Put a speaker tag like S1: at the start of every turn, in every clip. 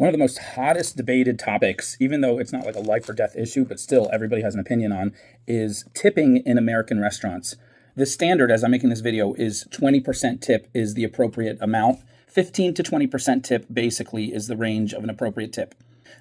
S1: One of the most hottest debated topics, even though it's not like a life or death issue, but still everybody has an opinion on, is tipping in American restaurants. The standard, as I'm making this video, is 20% tip is the appropriate amount. 15 to 20% tip basically is the range of an appropriate tip.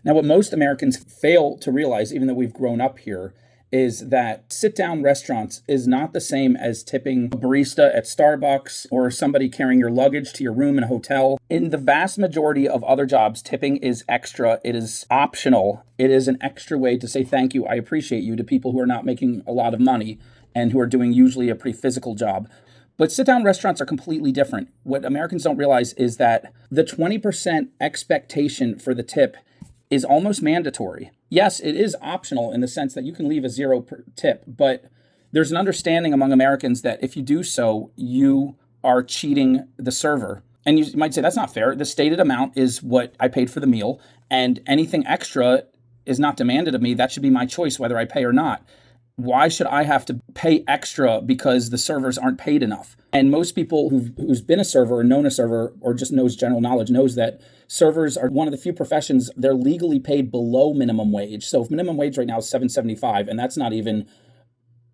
S1: Now, what most Americans fail to realize, even though we've grown up here, is that sit-down restaurants is not the same as tipping a barista at Starbucks or somebody carrying your luggage to your room in a hotel. In the vast majority of other jobs, tipping is extra. It is optional. It is an extra way to say thank you, I appreciate you, to people who are not making a lot of money and who are doing usually a pretty physical job. But sit-down restaurants are completely different. What Americans don't realize is that the 20% expectation for the tip is almost mandatory. Yes, it is optional in the sense that you can leave a zero tip, but there's an understanding among Americans that if you do so, you are cheating the server. And you might say, that's not fair. The stated amount is what I paid for the meal, and anything extra is not demanded of me. That should be my choice whether I pay or not. Why should I have to pay extra because the servers aren't paid enough? And most people who's been a server or known a server or just knows general knowledge knows that servers are one of the few professions, they're legally paid below minimum wage. So if minimum wage right now is $7.75, and that's not even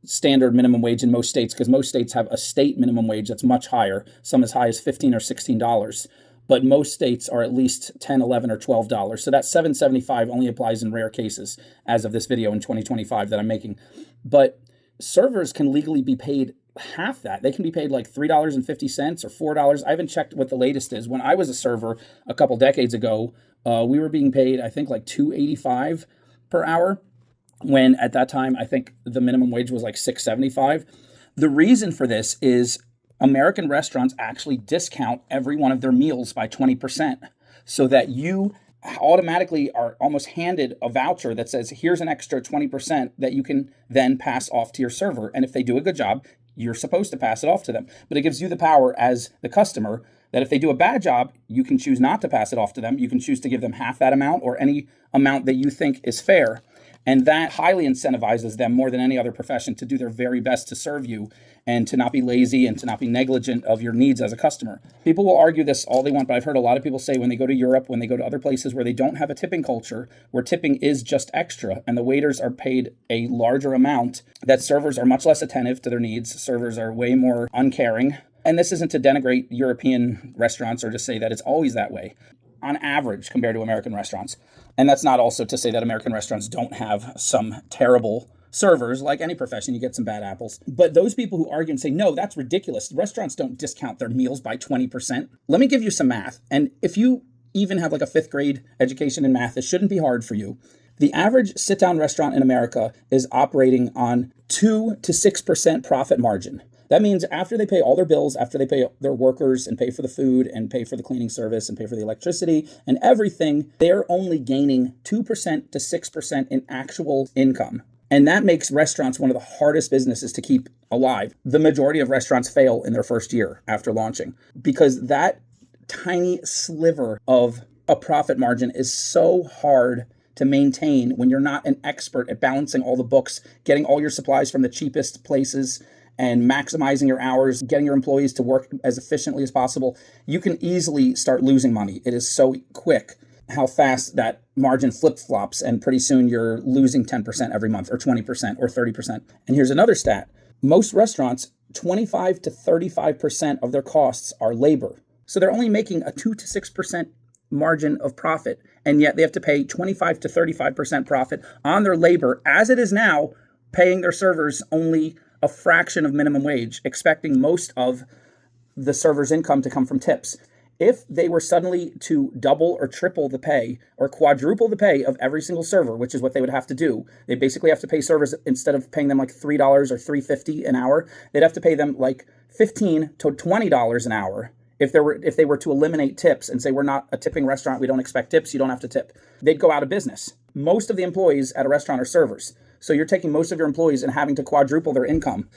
S1: standard minimum wage in most states, because most states have a state minimum wage that's much higher, some as high as $15 or $16. But most states are at least $10, $11, or $12. So that $7.75 only applies in rare cases as of this video in 2025 that I'm making. But servers can legally be paid half that. They can be paid like $3.50 or $4. I haven't checked what the latest is. When I was a server a couple decades ago, we were being paid, I think, like $2.85 per hour, when at that time, I think the minimum wage was like $6.75. The reason for this is American restaurants actually discount every one of their meals by 20% so that you automatically are almost handed a voucher that says, here's an extra 20% that you can then pass off to your server. And if they do a good job, you're supposed to pass it off to them. But it gives you the power as the customer that if they do a bad job, you can choose not to pass it off to them. You can choose to give them half that amount or any amount that you think is fair. And that highly incentivizes them more than any other profession to do their very best to serve you and to not be lazy and to not be negligent of your needs as a customer. People will argue this all they want, but I've heard a lot of people say when they go to Europe, when they go to other places where they don't have a tipping culture, where tipping is just extra and the waiters are paid a larger amount, that servers are much less attentive to their needs. Servers are way more uncaring. And this isn't to denigrate European restaurants or to say that it's always that way, on average compared to American restaurants. And that's not also to say that American restaurants don't have some terrible servers. Like any profession, you get some bad apples. But those people who argue and say, no, that's ridiculous. Restaurants don't discount their meals by 20%. Let me give you some math. And if you even have like a 5th grade education in math, it shouldn't be hard for you. The average sit-down restaurant in America is operating on 2 to 6% profit margin. That means after they pay all their bills, after they pay their workers and pay for the food and pay for the cleaning service and pay for the electricity and everything, they're only gaining 2% to 6% in actual income. And that makes restaurants one of the hardest businesses to keep alive. The majority of restaurants fail in their first year after launching because that tiny sliver of a profit margin is so hard to maintain when you're not an expert at balancing all the books, getting all your supplies from the cheapest places, and maximizing your hours, getting your employees to work as efficiently as possible. You can easily start losing money. It is so quick how fast that margin flip-flops, and pretty soon you're losing 10% every month, or 20%, or 30%. And here's another stat. Most restaurants, 25 to 35% of their costs are labor. So they're only making a 2 to 6% margin of profit, and yet they have to pay 25 to 35% profit on their labor, as it is now, paying their servers only a fraction of minimum wage, expecting most of the server's income to come from tips. If they were suddenly to double or triple the pay or quadruple the pay of every single server, which is what they would have to do, they basically have to pay servers, instead of paying them like $3 or $3.50 an hour, they'd have to pay them like $15 to $20 an hour. If they were to eliminate tips and say, we're not a tipping restaurant, we don't expect tips, you don't have to tip, they'd go out of business. Most of the employees at a restaurant are servers. So you're taking most of your employees and having to quadruple their income.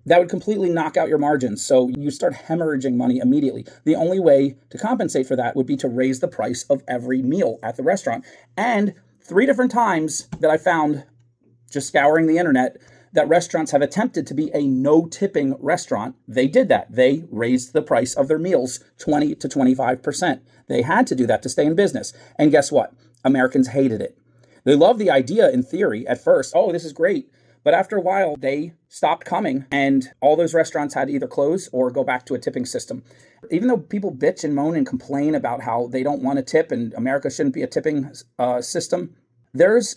S1: That would completely knock out your margins. So you start hemorrhaging money immediately. The only way to compensate for that would be to raise the price of every meal at the restaurant. And 3 different times that I found just scouring the internet, that restaurants have attempted to be a no tipping restaurant. They did that. They raised the price of their meals 20 to 25%. They had to do that to stay in business. And guess what? Americans hated it. They loved the idea in theory at first. Oh, this is great. But after a while, they stopped coming, and all those restaurants had to either close or go back to a tipping system. Even though people bitch and moan and complain about how they don't want to tip and America shouldn't be a tipping system, there's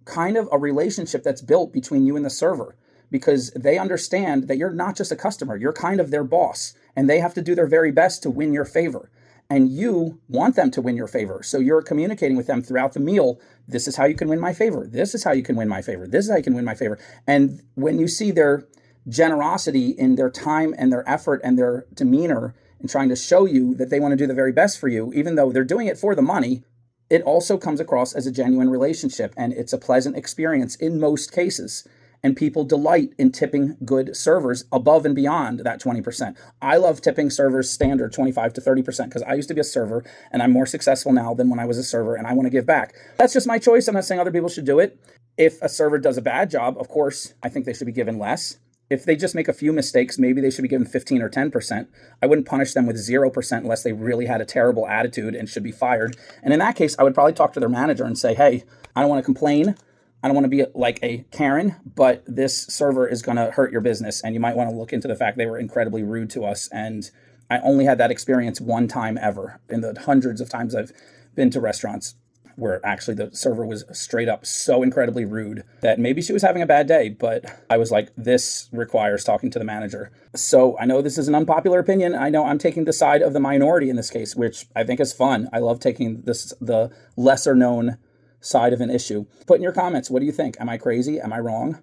S1: kind of a relationship that's built between you and the server, because they understand that you're not just a customer, you're kind of their boss, and they have to do their very best to win your favor. And you want them to win your favor. So you're communicating with them throughout the meal. This is how you can win my favor. This is how you can win my favor. This is how you can win my favor. And when you see their generosity in their time and their effort and their demeanor in trying to show you that they want to do the very best for you, even though they're doing it for the money, it also comes across as a genuine relationship, and it's a pleasant experience in most cases. And people delight in tipping good servers above and beyond that 20%. I love tipping servers standard 25 to 30% because I used to be a server and I'm more successful now than when I was a server, and I want to give back. That's just my choice. I'm not saying other people should do it. If a server does a bad job, of course, I think they should be given less. If they just make a few mistakes, maybe they should be given 15 or 10%. I wouldn't punish them with 0% unless they really had a terrible attitude and should be fired. And in that case, I would probably talk to their manager and say, hey, I don't want to complain. I don't want to be like a Karen, but this server is going to hurt your business, and you might want to look into the fact they were incredibly rude to us. And I only had that experience one time ever in the hundreds of times I've been to restaurants where actually the server was straight up so incredibly rude that maybe she was having a bad day, but I was like, this requires talking to the manager. So I know this is an unpopular opinion. I know I'm taking the side of the minority in this case, which I think is fun. I love taking the lesser known side of an issue. Put in your comments, what do you think? Am I crazy? Am I wrong?